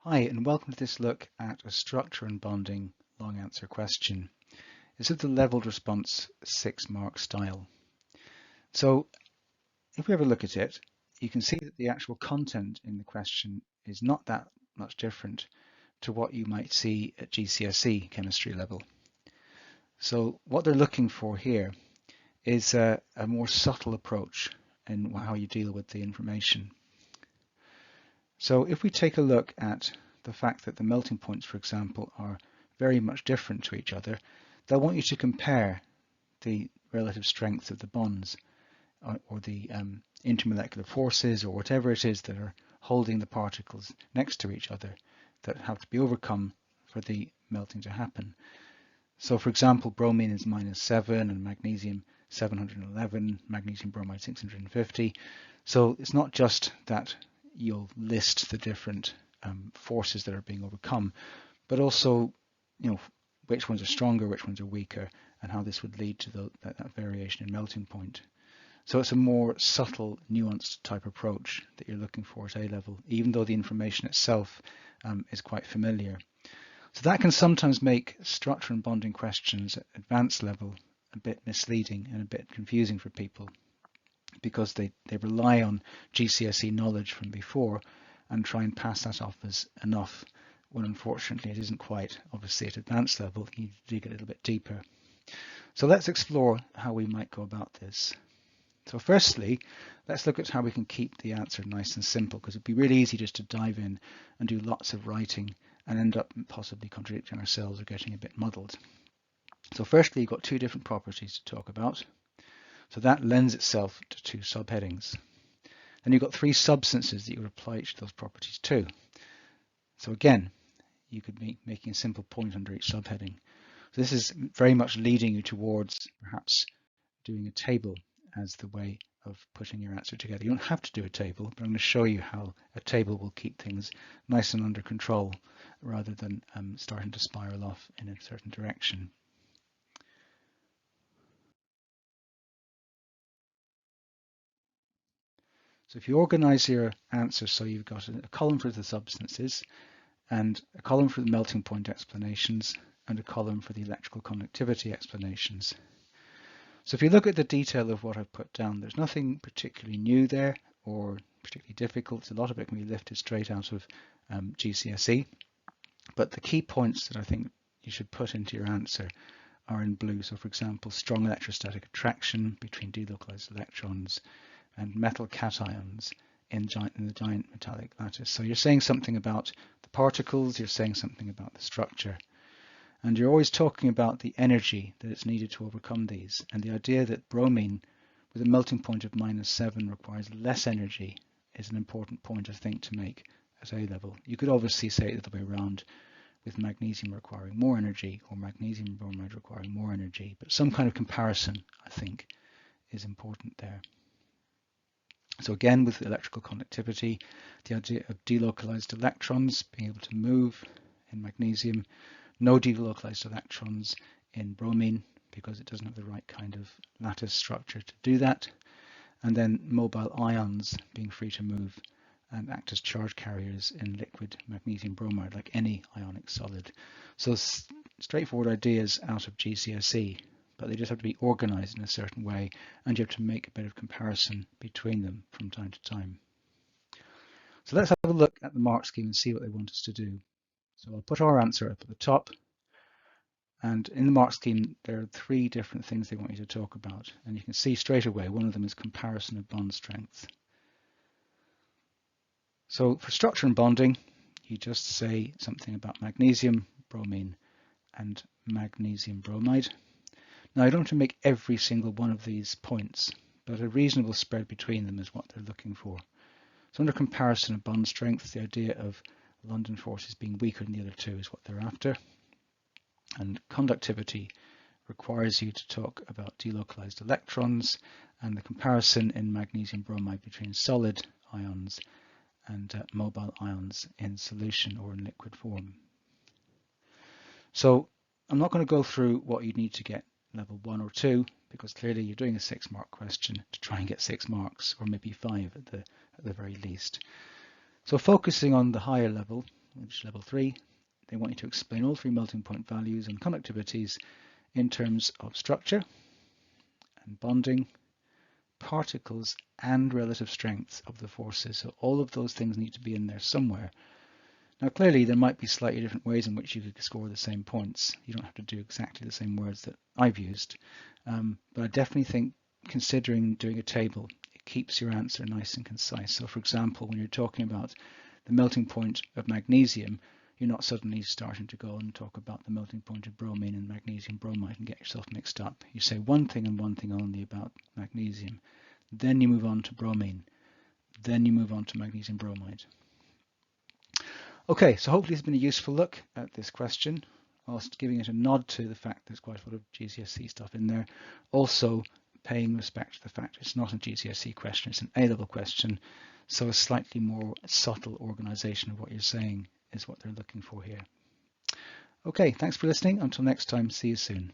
Hi, and welcome to this look at a structure and bonding long answer question. This is the leveled response 6-mark style. So if we have a look at it, you can see that the actual content in the question is not that much different to what you might see at GCSE chemistry level. So what they're looking for here is a more subtle approach in how you deal with the information. So if we take a look at the fact that the melting points, for example, are very much different to each other, they'll want you to compare the relative strength of the bonds or the intermolecular forces or whatever it is that are holding the particles next to each other that have to be overcome for the melting to happen. So for example, bromine is -7 and magnesium 711, magnesium bromide 650. So it's not just that you'll list the different forces that are being overcome, but also, which ones are stronger, which ones are weaker, and how this would lead to that variation in melting point. So it's a more subtle, nuanced type approach that you're looking for at A level, even though the information itself is quite familiar. So that can sometimes make structure and bonding questions at advanced level a bit misleading and a bit confusing for people, because they rely on GCSE knowledge from before and try and pass that off as enough, when unfortunately it isn't quite. Obviously at advanced level you need to dig a little bit deeper. So let's explore how we might go about this. So firstly, let's look at how we can keep the answer nice and simple, because it'd be really easy just to dive in and do lots of writing and end up possibly contradicting ourselves or getting a bit muddled. So firstly, you've got two different properties to talk about. So that lends itself to two subheadings. Then you've got three substances that you would apply each of those properties to. So again, you could be making a simple point under each subheading. So this is very much leading you towards perhaps doing a table as the way of putting your answer together. You don't have to do a table, but I'm going to show you how a table will keep things nice and under control rather than starting to spiral off in a certain direction. So if you organize your answers so you've got a column for the substances, and a column for the melting point explanations, and a column for the electrical conductivity explanations. So if you look at the detail of what I've put down, there's nothing particularly new there or particularly difficult. A lot of it can be lifted straight out of GCSE, but the key points that I think you should put into your answer are in blue. So for example, strong electrostatic attraction between delocalized electrons and metal cations in the giant metallic lattice. So you're saying something about the particles, you're saying something about the structure, and you're always talking about the energy that is needed to overcome these, and the idea that bromine with a melting point of -7 requires less energy is an important point, I think, to make at A level. You could obviously say it the other way around, with magnesium requiring more energy or magnesium bromide requiring more energy, but some kind of comparison, I think, is important there. So again, with electrical conductivity, the idea of delocalized electrons being able to move in magnesium, no delocalized electrons in bromine because it doesn't have the right kind of lattice structure to do that, and then mobile ions being free to move and act as charge carriers in liquid magnesium bromide, like any ionic solid. So straightforward ideas out of GCSE, but they just have to be organized in a certain way, and you have to make a bit of comparison between them from time to time. So let's have a look at the mark scheme and see what they want us to do. So I'll put our answer up at the top, and in the mark scheme there are three different things they want you to talk about, and you can see straight away one of them is comparison of bond strength. So for structure and bonding, you just say something about magnesium, bromine, and magnesium bromide. Now, I don't have to make every single one of these points, but a reasonable spread between them is what they're looking for. So under comparison of bond strength, the idea of London forces being weaker than the other two is what they're after. And conductivity requires you to talk about delocalized electrons and the comparison in magnesium bromide between solid ions and mobile ions in solution or in liquid form. So I'm not going to go through what you need to get level 1 or 2, because clearly you're doing a 6-mark question to try and get 6 marks, or maybe 5 at the very least. So focusing on the higher level, which is level 3, they want you to explain all 3 melting point values and conductivities in terms of structure and bonding, particles, and relative strengths of the forces. So all of those things need to be in there somewhere. Now clearly there might be slightly different ways in which you could score the same points. You don't have to do exactly the same words that I've used, but I definitely think considering doing a table, it keeps your answer nice and concise. So for example, when you're talking about the melting point of magnesium, you're not suddenly starting to go and talk about the melting point of bromine and magnesium bromide and get yourself mixed up. You say one thing and one thing only about magnesium, then you move on to bromine, then you move on to magnesium bromide. Okay, so hopefully it's been a useful look at this question, whilst giving it a nod to the fact there's quite a lot of GCSE stuff in there. Also paying respect to the fact it's not a GCSE question, it's an A-level question, so a slightly more subtle organisation of what you're saying is what they're looking for here. Okay, thanks for listening. Until next time, see you soon.